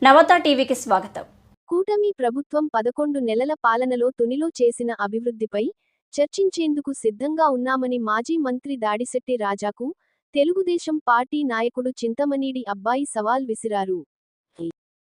నవత టీవీకి స్వాగతం. కూటమి ప్రభుత్వం 11 నెలల పాలనలో తునిలో చేసిన అభివృద్ధిపై చర్చించేందుకు సిద్ధంగా ఉన్నామని మాజీ మంత్రి దాడిశెట్టి రాజాకు తెలుగుదేశం పార్టీ నాయకుడు చింతమనేని అబ్బాయి సవాల్ విసిరారు.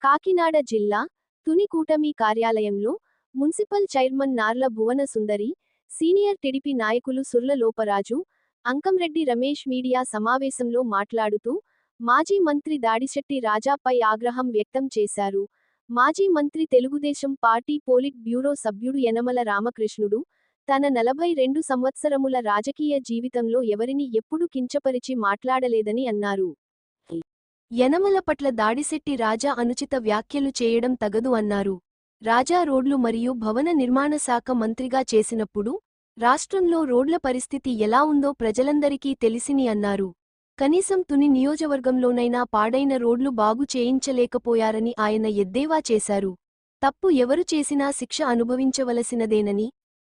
కాకినాడ జిల్లా తుని కూటమి కార్యాలయంలో మున్సిపల్ చైర్మన్ నార్ల భువన సుందరి, సీనియర్ టీడీపీ నాయకులు సుర్ల లోపరాజు, అంకంరెడ్డి రమేష్ మీడియా సమావేశంలో మాట్లాడుతూ మాజీ మంత్రి దాడిశెట్టి రాజాపై ఆగ్రహం వ్యక్తం చేశారు. మాజీ మంత్రి తెలుగుదేశం పార్టీ పోలిట్ బ్యూరో సభ్యుడు యనమల రామకృష్ణుడు తన 42 సంవత్సరముల రాజకీయ జీవితంలో ఎవరిని ఎప్పుడూ కించపరిచి మాట్లాడలేదని అన్నారు. యనమల పట్ల దాడిశెట్టి రాజా అనుచిత వ్యాఖ్యలు చేయడం తగదు అన్నారు. రాజా రోడ్లు మరియు భవన నిర్మాణ శాఖ మంత్రిగా చేసినప్పుడు రాష్ట్రంలో రోడ్ల పరిస్థితి ఎలా ఉందో ప్రజలందరికీ తెలిసిని అన్నారు. కనీసం తుని నియోజకవర్గంలోనైనా పాడైన రోడ్లు బాగు చేయించలేకపోయారని ఆయన ఎద్దేవా చేశారు. తప్పు ఎవరు చేసినా శిక్ష అనుభవించవలసినదేనని,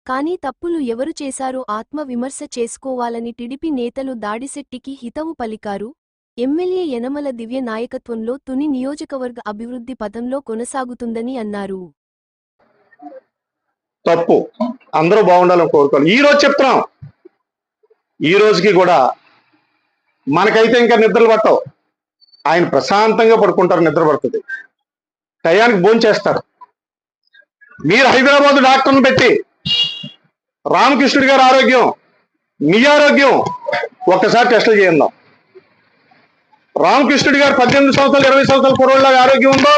కానీ తప్పులు ఎవరు చేశారో ఆత్మ విమర్శ చేసుకోవాలని టీడీపీ నేతలు దాడిశెట్టికి హితవు పలికారు. ఎమ్మెల్యే యనమల దివ్య నాయకత్వంలో తుని నియోజకవర్గ అభివృద్ధి పథంలో కొనసాగుతుందని అన్నారు. తప్పు అందరూ బాగుండాలని కోరుకోవాలి. ఈ రోజు చెప్తున్నాం, ఈ రోజుకి కూడా మనకైతే ఇంకా నిద్రలు పట్టవు. ఆయన ప్రశాంతంగా పడుకుంటారు, నిద్ర పడుతుంది, టయానికి భోజనం చేస్తారు. మీరు హైదరాబాద్ డాక్టర్ని పెట్టి రామకృష్ణుడి గారి ఆరోగ్యం, మీ ఆరోగ్యం ఒక్కసారి టెస్టులు చేయందాం. రామకృష్ణుడి గారు 18 సంవత్సరాలు 20 సంవత్సరాల పూర్వంలాగా ఆరోగ్యం ఉందో,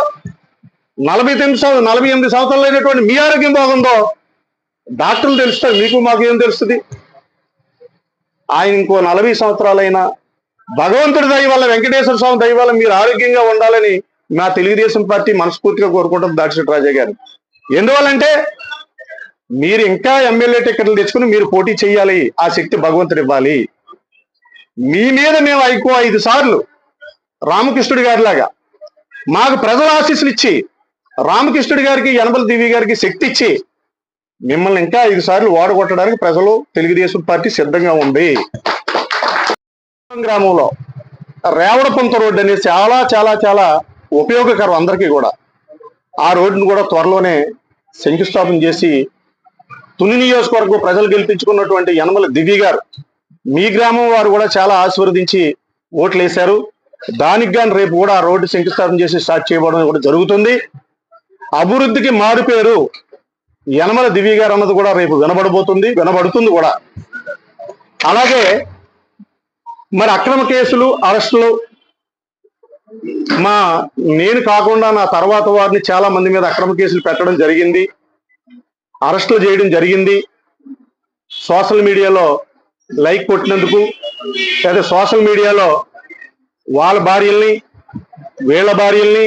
48 సంవత్సరాలు అయినటువంటి మీ ఆరోగ్యం బాగుందో డాక్టర్లు తెలుస్తారు. మీకు మాకు ఏం తెలుస్తుంది? ఆయన ఇంకో 40 సంవత్సరాలైనా భగవంతుడి దయ వల్ల, వెంకటేశ్వర స్వామి దయ వల్ల మీరు ఆరోగ్యంగా ఉండాలని మా తెలుగుదేశం పార్టీ మనస్ఫూర్తిగా కోరుకుంటుంది దాడిశెట్టి రాజా గారు. ఎందువల్లంటే మీరు ఇంకా ఎమ్మెల్యే టికెట్లు తెచ్చుకుని మీరు పోటీ చేయాలి. ఆ శక్తి భగవంతుడు ఇవ్వాలి. మీ మీద మేము 5 సార్లు రామకృష్ణుడి గారి లాగా మాకు ప్రజల ఆశీస్సులు ఇచ్చి, రామకృష్ణుడి గారికి యనమల దివ్య గారికి శక్తి ఇచ్చి మిమ్మల్ని ఇంకా 5 సార్లు ఓడగొట్టడానికి ప్రజలు, తెలుగుదేశం పార్టీ సిద్ధంగా ఉంది. గ్రామంలో రేవడపంత రోడ్డు అనేది చాలా చాలా చాలా ఉపయోగకరం అందరికీ కూడా. ఆ రోడ్డును కూడా త్వరలోనే శంకుస్థాపన చేసి తుని నియోజకవర్గం ప్రజలు గెలిపించుకున్నటువంటి యనమల దివ్య గారు, మీ గ్రామం వారు కూడా చాలా ఆశీర్వదించి ఓట్లు వేశారు. దానికి గాని రేపు కూడా ఆ రోడ్డు శంకుస్థాపన చేసి స్టార్ట్ చేయబడడం కూడా జరుగుతుంది. అభివృద్ధికి మారు పేరు యనమల దివ్య గారు అన్నది కూడా రేపు వినబడుతుంది కూడా. అలాగే మరి అక్రమ కేసులు, అరెస్టులు, నేను కాకుండా నా తర్వాత వారిని చాలా మంది మీద అక్రమ కేసులు పెట్టడం జరిగింది, అరెస్టులు చేయడం జరిగింది. సోషల్ మీడియాలో లైక్ కొట్టినందుకు, లేదా సోషల్ మీడియాలో వాళ్ళ భార్యల్ని వీళ్ళ భార్యల్ని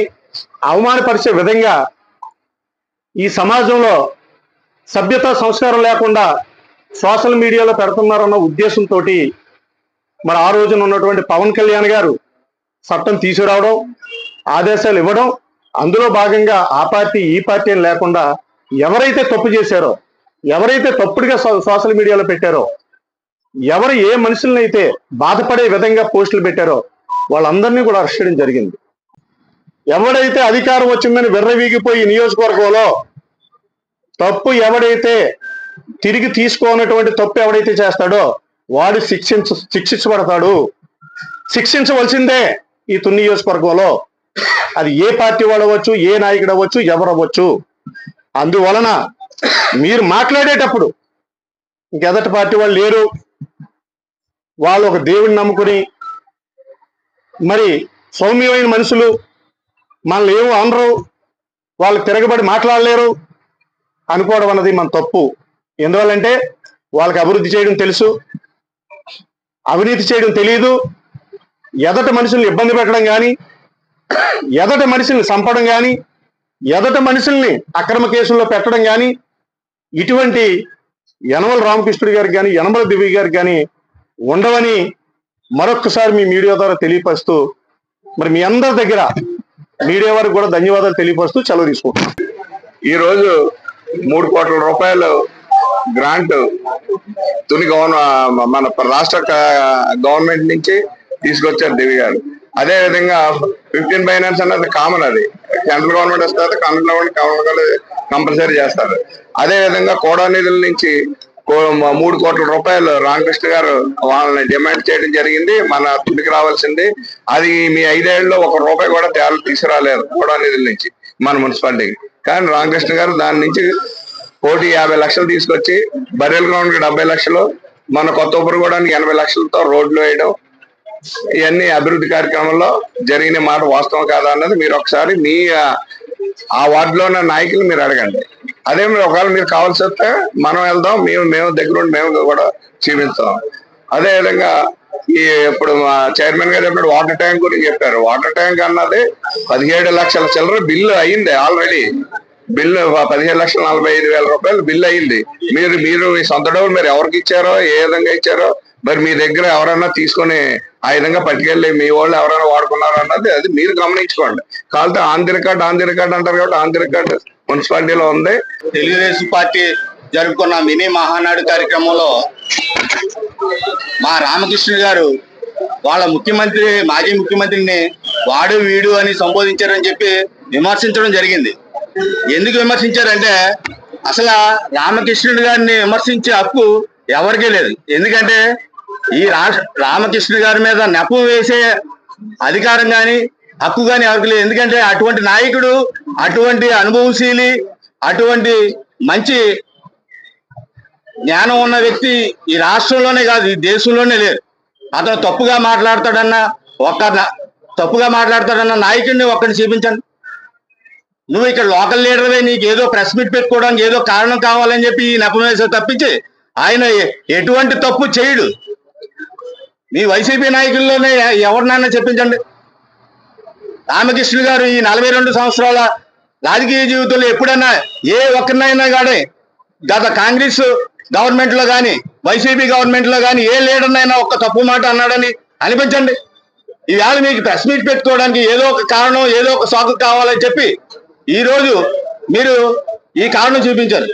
అవమానపరిచే విధంగా ఈ సమాజంలో సభ్యత సంస్కారం లేకుండా సోషల్ మీడియాలో పెడుతున్నారన్న ఉద్దేశంతో మరి ఆ రోజున ఉన్నటువంటి పవన్ కళ్యాణ్ గారు చట్టం తీసుకురావడం, ఆదేశాలు ఇవ్వడం, అందులో భాగంగా ఆ పార్టీ ఈ పార్టీ అని లేకుండా ఎవరైతే తప్పు చేశారో, ఎవరైతే తప్పుడుగా సోషల్ మీడియాలో పెట్టారో, ఎవరు ఏ మనుషుల్ని అయితే బాధపడే విధంగా పోస్టులు పెట్టారో వాళ్ళందరినీ కూడా అరెస్ట్ చేయడం జరిగింది. ఎవడైతే అధికారం వచ్చిందని విర్రవీగిపోయి నియోజకవర్గంలో తప్పు ఎవడైతే తిరిగి తీసుకోనటువంటి తప్పు ఎవడైతే చేస్తాడో వాడు శిక్షించబడతాడు. శిక్షించవలసిందే ఈ తుని నియోజకవర్గంలో. అది ఏ పార్టీ వాడు అవ్వచ్చు, ఏ నాయకుడు అవ్వచ్చు, ఎవరు అవ్వచ్చు. అందువలన మీరు మాట్లాడేటప్పుడు ఇంకెదటి పార్టీ వాళ్ళు లేరు, వాళ్ళు ఒక దేవుడిని నమ్ముకుని మరి సౌమ్యమైన మనుషులు, మనల్ని ఏమో అనరు, వాళ్ళు తిరగబడి మాట్లాడలేరు అనుకోవడం అన్నది మన తప్పు. ఎందువల్లంటే వాళ్ళకి అభివృద్ధి చేయడం తెలుసు, అవినీతి చేయడం తెలియదు. ఎదట మనుషుల్ని ఇబ్బంది పెట్టడం కానీ, ఎదట మనుషుల్ని చంపడం కానీ, ఎదట మనుషుల్ని అక్రమ కేసుల్లో పెట్టడం కానీ ఇటువంటి యనమల రామకృష్ణుడి గారికి కానీ, యనమల దివ్య గారికి కానీ ఉండవని మరొక్కసారి మీ మీడియా ద్వారా తెలియపరుస్తూ, మరి మీ అందరి దగ్గర మీడియా వారికి కూడా ధన్యవాదాలు తెలియపరుస్తూ సెలవు తీసుకుంటున్నాం. ఈరోజు 3 కోట్ల రూపాయలు గ్రాంట్ తుని మన రాష్ట్ర గవర్నమెంట్ నుంచి తీసుకొచ్చారు దివ్య గారు. అదే విధంగా 15 ఫైనాన్స్ అన్నది కామన్, అది సెంట్రల్ గవర్నమెంట్ వస్తుంది, గవర్నమెంట్ కంపల్సరీ చేస్తారు. అదే విధంగా కోడా నిధుల నుంచి 3 కోట్ల రూపాయలు రామకృష్ణ గారు వాళ్ళని డిమాండ్ చేయడం జరిగింది. మన తుడికి రావాల్సింది అది మీ 5 ఏళ్లలో 1 రూపాయి కూడా తీసుకురాలేదు కోడా నిధుల నుంచి మన మున్సిపాలిటీకి. కానీ రామకృష్ణ గారు దాని నుంచి 1,50 లక్షలు తీసుకొచ్చి బర్రెల గ్రౌండ్ కి 70 లక్షలు, మన కొత్త ఉపరిగూడానికి 80 లక్షలతో రోడ్లు వేయడం, ఇవన్నీ అభివృద్ధి కార్యక్రమంలో జరిగిన మాట వాస్తవం కాదా అన్నది మీరు ఒకసారి మీ ఆ వార్డులో ఉన్న నాయకులు మీరు అడగండి. అదే ఒకవేళ మీరు కావాల్సి వస్తే మనం వెళ్దాం, మేము దగ్గరుండి మేము కూడా చూపిస్తాం. అదే విధంగా ఇప్పుడు మా చైర్మన్ గారు చెప్పినట్టు వాటర్ ట్యాంక్ గురించి చెప్పారు. వాటర్ ట్యాంక్ అన్నది 17 లక్షల చిల్లర బిల్లు అయింది ఆల్రెడీ. బిల్లు 17,45,000 రూపాయలు బిల్లు అయింది. మీరు మీ సొంత డబ్బులు మీరు ఎవరికి ఇచ్చారో, ఏ విధంగా ఇచ్చారో, మరి మీ దగ్గర ఎవరైనా తీసుకొని ఆ విధంగా పట్టుకెళ్ళి మీ వాళ్ళు ఎవరైనా వాడుకున్నారో అన్నది అది మీరు గమనించుకోండి. కాకపోతే ఆన్ ది రికార్డ్ అంటారు కాబట్టి ఆన్ ది రికార్డ్ మున్సిపాలిటీలో ఉంది. తెలుగుదేశం పార్టీ జరుపుకున్న మినీ మహానాడు కార్యక్రమంలో మా రామకృష్ణ గారు వాళ్ళ మాజీ ముఖ్యమంత్రిని వాడు వీడు అని సంబోధించారని చెప్పి విమర్శించడం జరిగింది. ఎందుకు విమర్శించారంటే అసలు రామకృష్ణుడు గారిని విమర్శించే హక్కు ఎవరికీ లేదు. ఎందుకంటే ఈ రామకృష్ణ గారి మీద నెపం వేసే అధికారం కానీ హక్కు కానీ ఎవరికి లేదు. ఎందుకంటే అటువంటి నాయకుడు, అటువంటి అనుభవశీలి, అటువంటి మంచి జ్ఞానం ఉన్న వ్యక్తి ఈ రాష్ట్రంలోనే కాదు ఈ దేశంలోనే లేరు. అతను తప్పుగా మాట్లాడతాడన్న నాయకుడిని ఒక్కడిని చూపించండి. నువ్వు ఇక్కడ లోకల్ లీడర్వే, నీకు ఏదో ప్రెస్ మీట్ పెట్టుకోవడానికి ఏదో కారణం కావాలని చెప్పి ఈ నెపం వేసే తప్పించి ఆయన ఎటువంటి తప్పు చేయడు. మీ వైసీపీ నాయకుల్లోనే ఎవరినైనా చెప్పించండి. రామకృష్ణ గారు ఈ 42 సంవత్సరాల రాజకీయ జీవితంలో ఎప్పుడైనా ఏ ఒక్కరినైనా కానీ గత కాంగ్రెస్ గవర్నమెంట్ లో కానీ వైసీపీ గవర్నమెంట్ లో కానీ ఏ లీడర్నైనా ఒక్క తప్పు మాట అన్నాడని అనిపించండి. ఈవేళ మీకు ప్రెస్ మీట్ పెట్టుకోవడానికి ఏదో ఒక కారణం, ఏదో ఒక సాకు కావాలని చెప్పి ఈ రోజు మీరు ఈ కారణం చూపించారు.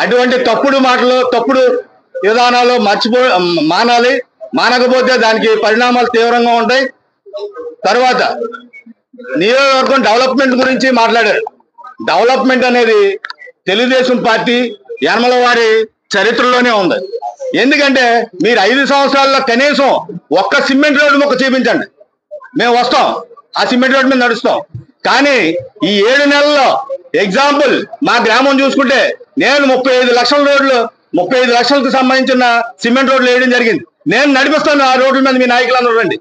అటువంటి తప్పుడు మాటలు, తప్పుడు విధానాలు మానాలి. మానకపోతే దానికి పరిణామాలు తీవ్రంగా ఉంటాయి. తర్వాత నియోజకవర్గం డెవలప్మెంట్ గురించి మాట్లాడారు. డెవలప్మెంట్ అనేది తెలుగుదేశం పార్టీ యనమల వారి చరిత్రలోనే ఉంది. ఎందుకంటే మీరు 5 సంవత్సరాల్లో కనీసం ఒక్క సిమెంట్ రోడ్డు మొక్క చూపించండి, మేము వస్తాం, ఆ సిమెంట్ రోడ్డు మీద నడుస్తాం. కానీ ఈ 7 నెలల్లో ఎగ్జాంపుల్ మా గ్రామం చూసుకుంటే నేను 35 లక్షలకు సంబంధించిన సిమెంట్ రోడ్లు వేయడం జరిగింది. నేను నడిపిస్తాను, ఆ రోడ్ల మీద మీ నాయకులు రండి.